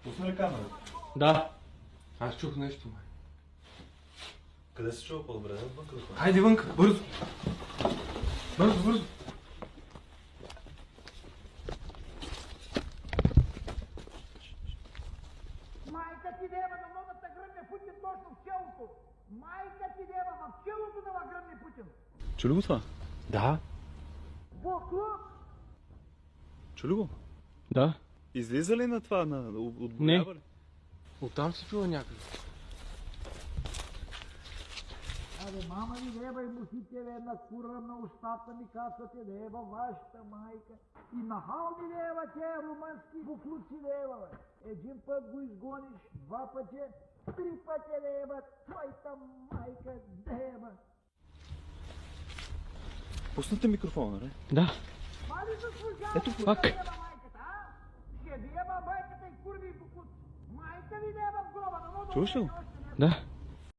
Пусна ли камерата? Да. Аз чух нещо, май. Къде се чува по-добре? Вънка да ходим. Хайде вънка, бързо! Бързо, бързо! Майка ти дева на ногата гръмне Путин точно в челото! Майка ти дева в челото да ва гръмне Путин! Чу ли го това? Да. Буклук! Чу ли го? Да. Излиза ли на това? Отбоява ли? Оттам се чува някъде. Абе, мама ви дева и мусите една кура на устата ми кацате дева вашата майка. И нахални дева те румънски буклуци дева, бе. Един път го изгониш, два пъти, три пъти дева, твоята майка дева. Пуснете микрофона, не? Да. Мали заслужава Ето да пак. дева майката, а? Ще дева майката и курви и буклуци. Майка ви дева в гроба, но много Чуваш ли го? още не. Да.